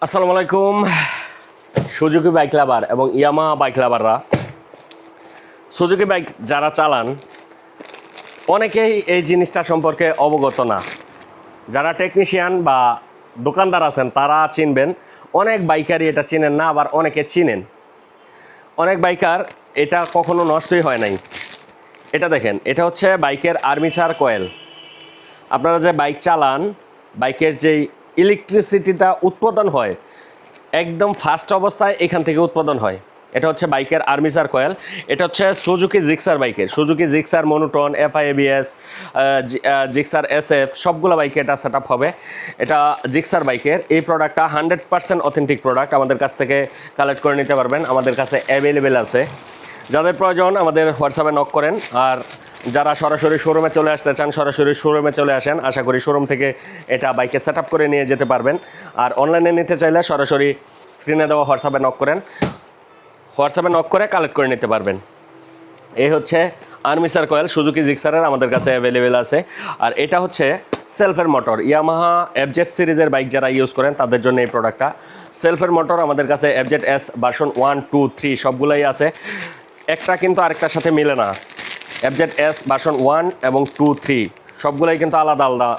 আসসালামু আলাইকুম। Suzuki bike লাভার এবং ইয়ামাহা বাইক লাভাররা, সুজুকি বাইক যারা চালান অনেকেই এই জিনিসটা সম্পর্কে অবগত না। যারা টেকনিশিয়ান বা দোকানদার আছেন তারা চিনবেন, অনেক বাইকারই এটা চিনেন না, আবার অনেকে চিনেন। অনেক বাইকার এটা কখনো নষ্টই হয় নাই। এটা দেখেন, এটা হচ্ছে বাইকের আর্মিচার কয়েল। আপনারা যে বাইক চালান, বাইকের যেই ইলেকট্রিসিটিটা উৎপাদন হয় একদম ফার্স্ট অবস্থায় এখান থেকে উৎপাদন হয়। এটা হচ্ছে বাইকের আর্মিচার কয়েল। এটা হচ্ছে সুজুকি জিক্সার বাইকের, Suzuki Gixxer monotone, FI ABS, Gixxer SF সবগুলো বাইকে এটা সেট আপ হবে। এটা জিক্সার বাইকের এই প্রোডাক্টটা 100% অথেন্টিক প্রোডাক্ট। আমাদের কাছ থেকে কালেক্ট করে নিতে পারবেন, আমাদের কাছে অ্যাভেলেবেল আছে। যাদের প্রয়োজন আমাদের হোয়াটসঅ্যাপে নক করেন। আর যারা সরাসরি শোরুমে চলে আসতে চান সরাসরি শোরুমে চলে আসেন, আশা করি শোরুম থেকে এটা বাইকে সেট আপ করে নিয়ে যেতে পারবেন। আর অনলাইনে নিতে চাইলে সরাসরি স্ক্রিনে দেওয়া হোয়াটসঅ্যাপে নক করেন, হোয়াটসঅ্যাপে নক করে কালেক্ট করে নিতে পারবেন। এই হচ্ছে আর্মিচার কয়েল, সুজুকি জিক্সারের আমাদের কাছে অ্যাভেলেবেল আছে। আর এটা হচ্ছে সেলফের মোটর, ইয়ামাহা এফজেড সিরিজের বাইক যারা ইউজ করেন তাদের জন্য এই প্রোডাক্টটা। সেলফের মোটর আমাদের কাছে এফজেড এস ভার্সন 1, 2, 3 সবগুলোই আছে। একটা কিন্তু আরেকটার সাথে মিলে না। এফজেড এস ভার্সন 1 এবং 2, 3 সবগুলোই কিন্তু আলাদা আলাদা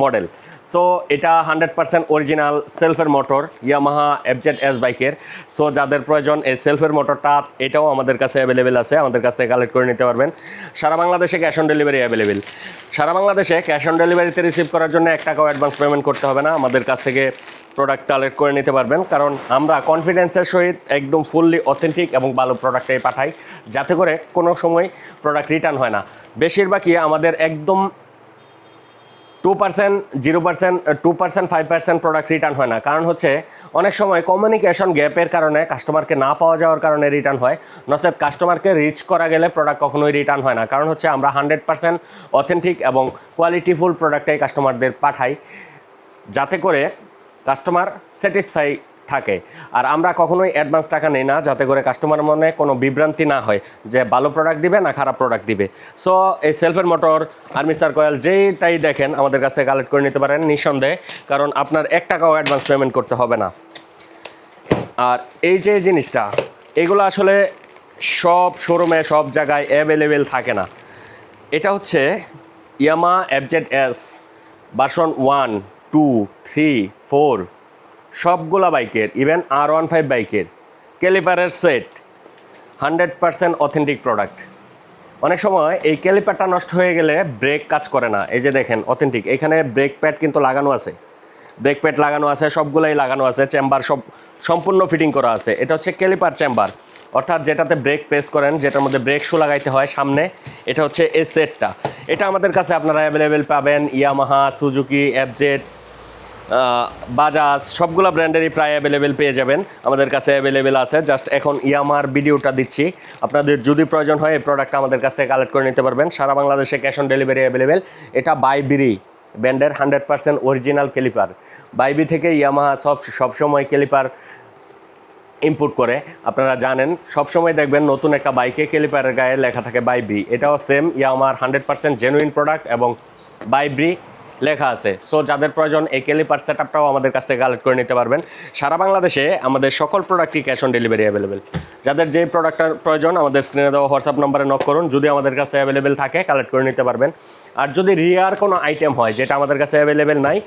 মডেল। সো এটা 100% অরিজিনাল সেলফের মোটর ইয়ামাহা এফজেড এস বাইকের। সো যাদের প্রয়োজন এই সেলফের মোটরটা, এটাও আমাদের কাছে অ্যাভেলেবেল আছে, আমাদের কাছ থেকে কালেক্ট করে নিতে পারবেন। সারা বাংলাদেশে ক্যাশ অন ডেলিভারি অ্যাভেলেবেল। সারা বাংলাদেশে ক্যাশ অন ডেলিভারিতে রিসিভ করার জন্য 1 টাকাও অ্যাডভান্স পেমেন্ট করতে হবে না, আমাদের কাছ থেকে প্রোডাক্ট কালেক্ট করে নিতে পারবেন। কারণ আমরা কনফিডেন্সের সহিত একদম ফুললি অথেন্টিক এবং ভালো প্রোডাক্টটাই পাঠাই, যাতে করে কোনো সময় প্রোডাক্ট রিটার্ন হয় না। বেশিরভাগই আমাদের একদম 2%, 0%, 2%, 5% প্রোডাক্ট রিটার্ন হয় না। কারণ হচ্ছে অনেক সময় কমিউনিকেশন গ্যাপের কারণে, কাস্টমারকে না পাওয়া যাওয়ার কারণে রিটার্ন হয়, নচেত কাস্টমারকে রিচ করা গেলে প্রোডাক্ট কখনোই রিটার্ন হয় না। কারণ হচ্ছে আমরা 100% অথেন্টিক এবং কোয়ালিটিফুল প্রোডাক্টটাই কাস্টমারদের পাঠাই, যাতে করে কাস্টমার স্যাটিসফাই থাকে। আর আমরা কখনোই অ্যাডভান্স টাকা নেই না, যাতে করে কাস্টমার মনে কোনো বিভ্রান্তি না হয় যে ভালো প্রোডাক্ট দিবে না খারাপ প্রোডাক্ট দিবে। সো এই সেলফের মোটর, আর্মিচার কয়েল যেটাই দেখেন আমাদের কাছ থেকে কালেক্ট করে নিতে পারেন নিঃসন্দেহে, কারণ আপনার 1 টাকাও অ্যাডভান্স পেমেন্ট করতে হবে না। আর এই যে জিনিসটা, এগুলো আসলে সব শোরুমে সব জায়গায় অ্যাভেলেবেল থাকে না। এটা হচ্ছে ইয়ামাহা এফজেড এস ভার্সন 1, 2, 3, 4 সবগুলা বাইকের, ইভেন R15 বাইকের ক্যালিপারের সেট 100% অথেন্টিক প্রোডাক্ট। অনেক সময় এই ক্যালিপারটা নষ্ট হয়ে গেলে ব্রেক কাজ করে না। এই যে দেখেন অথেন্টিক, এখানে ব্রেক প্যাড কিন্তু লাগানো আছে, ব্রেক প্যাড লাগানো আছে, সবগুলাই লাগানো আছে, চেম্বার সব সম্পূর্ণ ফিটিং করা আছে। এটা হচ্ছে ক্যালিপার চেম্বার, অর্থাৎ যেটাতে ব্রেক প্রেস করেন, যেটার মধ্যে ব্রেক শু লাগাইতে হয় সামনে, এটা হচ্ছে এই সেটটা। এটা আমাদের কাছে আপনারা অ্যাভেলেবেল পাবেন ইয়ামাহা, সুজুকি, এফজেড, বাজাজ সবগুলো ব্র্যান্ডেরই প্রায় অ্যাভেলেবেল পেয়ে যাবেন, আমাদের কাছে অ্যাভেলেবেল আছে। জাস্ট এখন ইয়ামাহার ভিডিওটা দিচ্ছি, আপনাদের যদি প্রয়োজন হয় এই প্রোডাক্টটা আমাদের কাছ থেকে কালেক্ট করে নিতে পারবেন। সারা বাংলাদেশে ক্যাশ অন ডেলিভারি অ্যাভেলেবেল। এটা বাইবিরি ব্র্যান্ডের 100% অরিজিনাল ক্যালিপার। বাইবি থেকে ইয়ামাহা সবসময় ক্যালিপার ইম্পোর্ট করে, আপনারা জানেন। সবসময় দেখবেন নতুন একটা বাইকে ক্যালিপারের গায়ে লেখা থাকে বাইবি। এটাও সেম ইয়ামাহার 100% জেনুইন প্রোডাক্ট এবং বাইবি লেখা আছে। সো যাদের প্রয়োজন এই ক্যালিপার সেট আপটাও আমাদের কাছ থেকে কালেক্ট করে নিতে পারবেন। সারা বাংলাদেশে আমাদের সকল প্রোডাক্টই ক্যাশ অন ডেলিভারি অ্যাভেলেবেল। যাদের যে প্রোডাক্টটার প্রয়োজন আমাদের স্ক্রিনে দেওয়া হোয়াটসঅ্যাপ নম্বরে নক করুন, যদি আমাদের কাছে অ্যাভেলেবেল থাকে কালেক্ট করে নিতে পারবেন। আর যদি রিয়ার কোনো আইটেম হয় যেটা আমাদের কাছে অ্যাভেলেবেল নাই,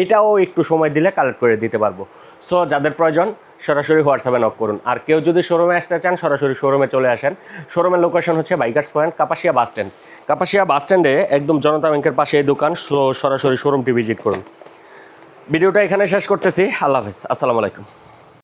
এটাও একটু সময় দিলে কালেক্ট করে দিতে পারবো। সো যাদের প্রয়োজন সরাসরি হোয়াটসঅ্যাপে নক করুন। আর কেউ যদি শোরুমে আসতে চান সরাসরি শোরুমে চলে আসেন। শোরুমের লোকেশন হচ্ছে bikers point, Kapasia bus stand. Kapasia bus স্ট্যান্ডে একদম জনতা ব্যাংকের পাশে এই দোকান। সরাসরি শোরুমটি ভিজিট করুন। ভিডিওটা এখানে শেষ করতেছি। আল্লাহ হাফেজ, আসসালামু আলাইকুম।